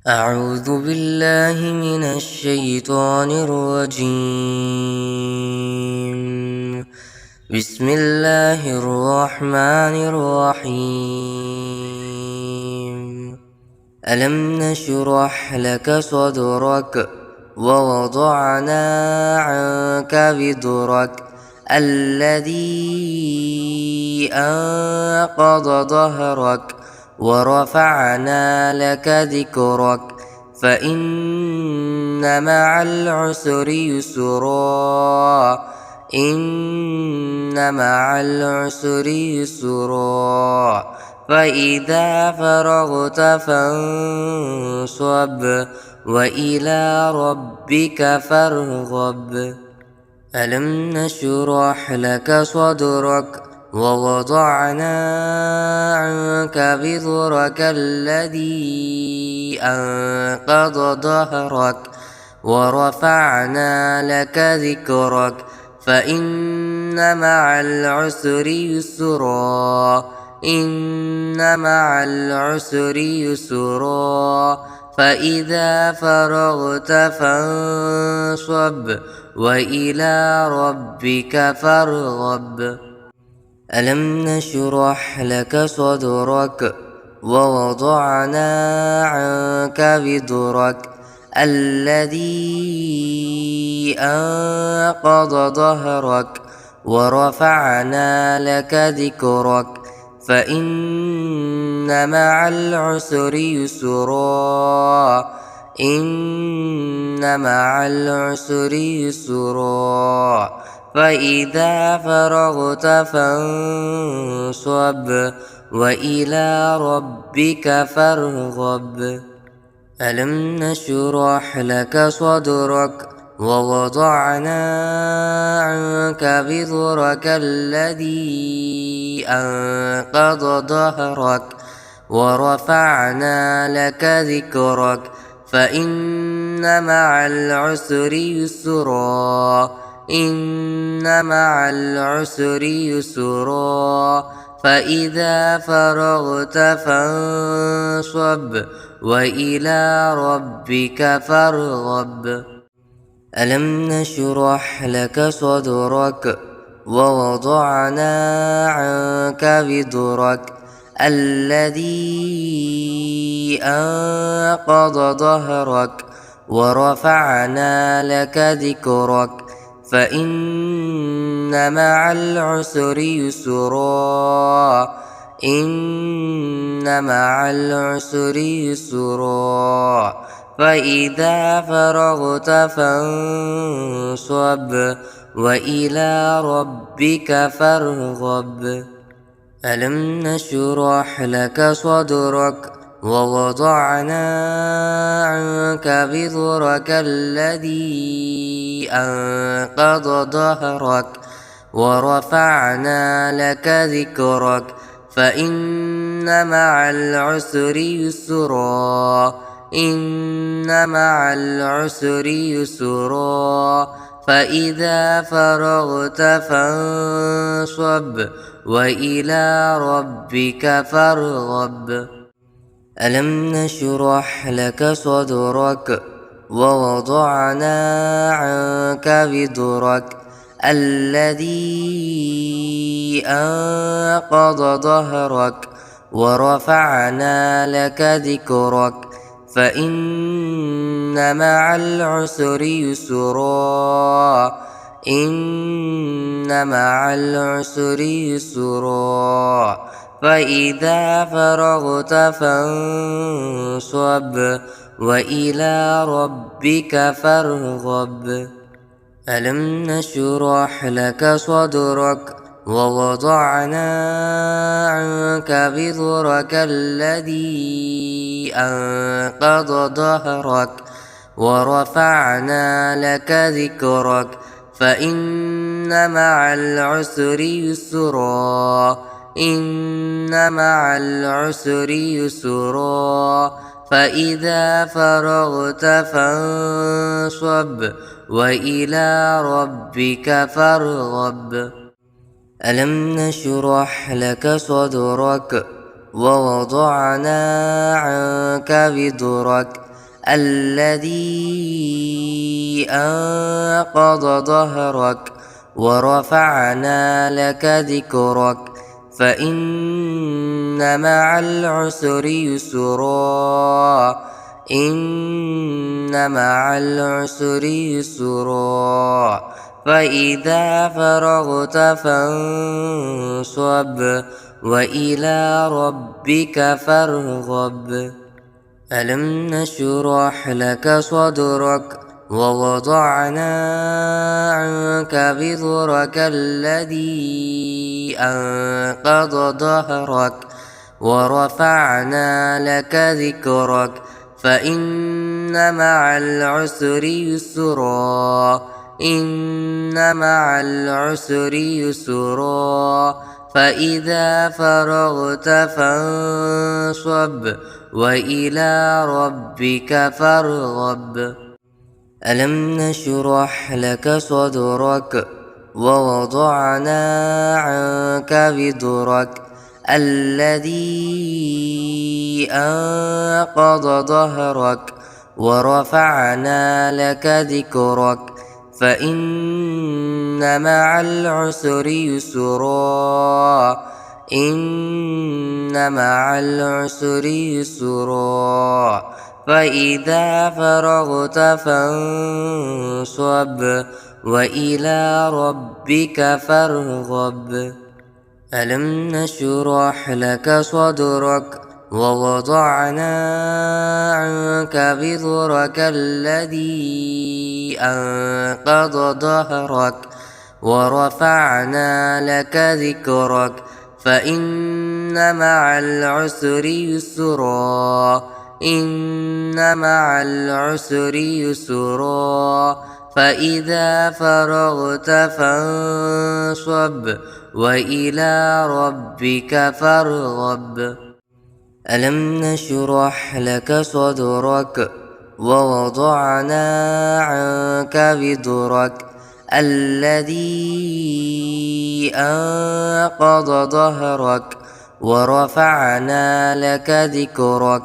أعوذ بالله من الشيطان الرجيم. بسم الله الرحمن الرحيم. ألم نشرح لك صدرك ووضعنا عنك وزرك الذي أنقض ظهرك ورفعنا لك ذكرك فإن مع العسر يسرا إن مع العسر يسرا فإذا فرغت فانصب وإلى ربك فارغب. ألم نشرح لك صدرك ووضعنا عنك وزرك الذي أنقض ظهرك ورفعنا لك ذكرك فإن مع العسر يسرا إن مع العسر يسرا فإذا فرغت فانصب وإلى ربك فارغب. ألم نشرح لك صدرك ووضعنا عنك وزرك الذي أنقض ظهرك ورفعنا لك ذكرك فإن مع العسر يسرا إن مع العسر يسرا فإذا فرغت فانصب وإلى ربك فارغب. ألم نشرح لك صدرك ووضعنا عنك وزرك الذي أنقض ظهرك ورفعنا لك ذكرك فإن مع العسر يسرا إن مع العسر يسرا فإذا فرغت فانصب وإلى ربك فارغب. ألم نشرح لك صدرك ووضعنا عنك وزرك الذي أنقض ظهرك ورفعنا لك ذكرك فإن مع العسر يسرا إن مع العسر يسرا فإذا فرغت فانصب وإلى ربك فارغب. ألم نشرح لك صدرك ووضعنا عنك وزرك الذي أنقض ظهرك ورفعنا لك ذكرك فإن مع العسر يسرا إن مع العسر يسرا فإذا فرغت فانصب وإلى ربك فارغب. ألم نشرح لك صدرك ووضعنا عنك وزرك الذي أنقض ظهرك ورفعنا لك ذكرك فإن مع العسر يسرا إن مع العسر يسرا فإذا فرغت فانصب وإلى ربك فارغب. ألم نشرح لك صدرك ووضعنا عنك وزرك الذي أنقض ظهرك ورفعنا لك ذكرك فإن مع العسر يسرا إن مع العسر يسرا فإذا فرغت فانصب وإلى ربك فارغب. ألم نشرح لك صدرك ووضعنا عنك وزرك الذي أنقض ظهرك ورفعنا لك ذكرك فإن مع العسر يسرا إن مع العسر يسرا فإذا فرغت فانصب وإلى ربك فارغب ألم نشرح لك صدرك ووضعنا عنك وزرك الذي أنقض ظهرك ورفعنا لك ذكرك فإن مع العسر يسرا إن مع العسر يسرا فإذا فرغت فانصب وإلى ربك فارغب ألم نشرح لك صدرك ووضعنا عنك وزرك الذي أنقض ظهرك ورفعنا لك ذكرك فإن مع العسر يسرا إن مع العسر يسرا فإذا فرغت فانصب وإلى ربك فارغب ألم نشرح لك صدرك ووضعنا عنك وزرك الذي أنقض ظهرك ورفعنا لك ذكرك فإن مع العسر يسرا إن مع العسر يسرا فإذا فرغت فانصب وإلى ربك فارغب ألم نشرح لك صدرك ووضعنا عنك وزرك الذي أنقض ظهرك ورفعنا لك ذكرك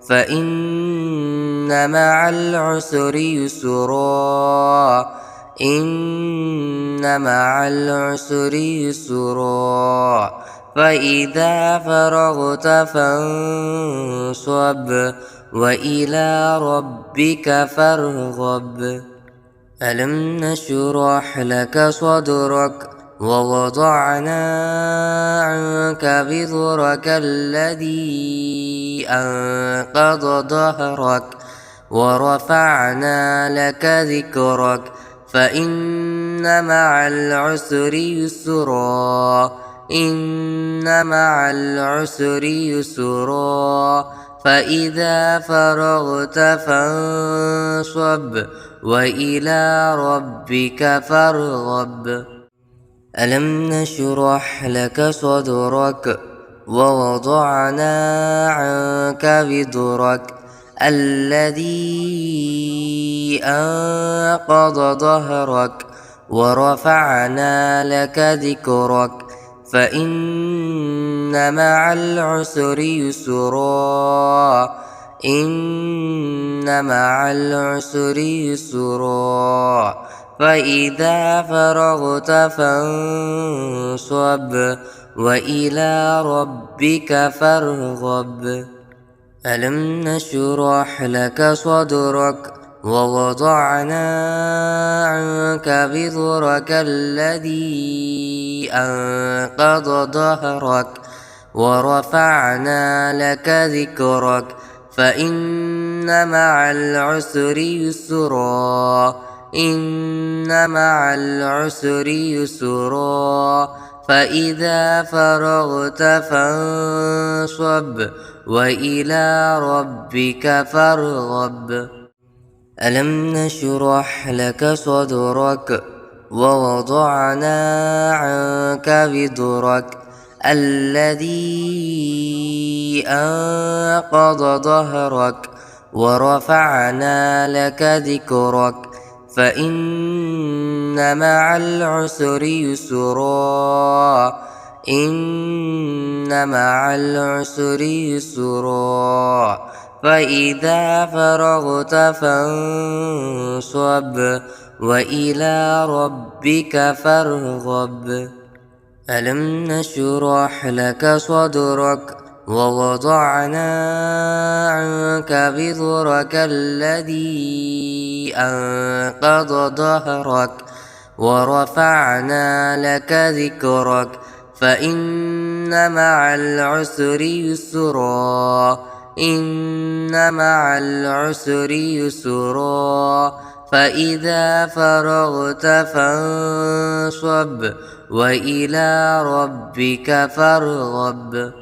فإن مع العسر يسرا إن مع العسر يسرا فإذا فرغت فانصب وإلى ربك فارغب ألم نشرح لك صدرك ووضعنا عنك وزرك الذي أنقض ظهرك ورفعنا لك ذكرك فإن مع العسر يسرا إن مع العسر يسرا فإذا فرغت فانصب وإلى ربك فارغب ألم نشرح لك صدرك ووضعنا عنك وزرك الذي أنقض ظهرك ورفعنا لك ذكرك فإن مع العسر يسرا إن مع العسر يسرا فإذا فرغت فانصب وإلى ربك فارغب ألم نشرح لك صدرك ووضعنا عنك وزرك الذي أنقض ظهرك ورفعنا لك ذكرك فإن مع العسر يسرا إن مع العسر يسرا فإذا فرغت فانصب وإلى ربك فارغب ألم نشرح لك صدرك ووضعنا عنك وزرك الذي أنقض ظهرك ورفعنا لك ذكرك فإن مع العسر يسرا إن مع العسر يسرا فإذا فرغت فانصب وإلى ربك فارغب ألم نشرح لك صدرك ووضعنا عنك وزرك الذي أنقض ظهرك ورفعنا لك ذكرك فإن مع العسر يسرا إن مع العسر يسرا فإذا فرغت فانصب وإلى ربك فارغب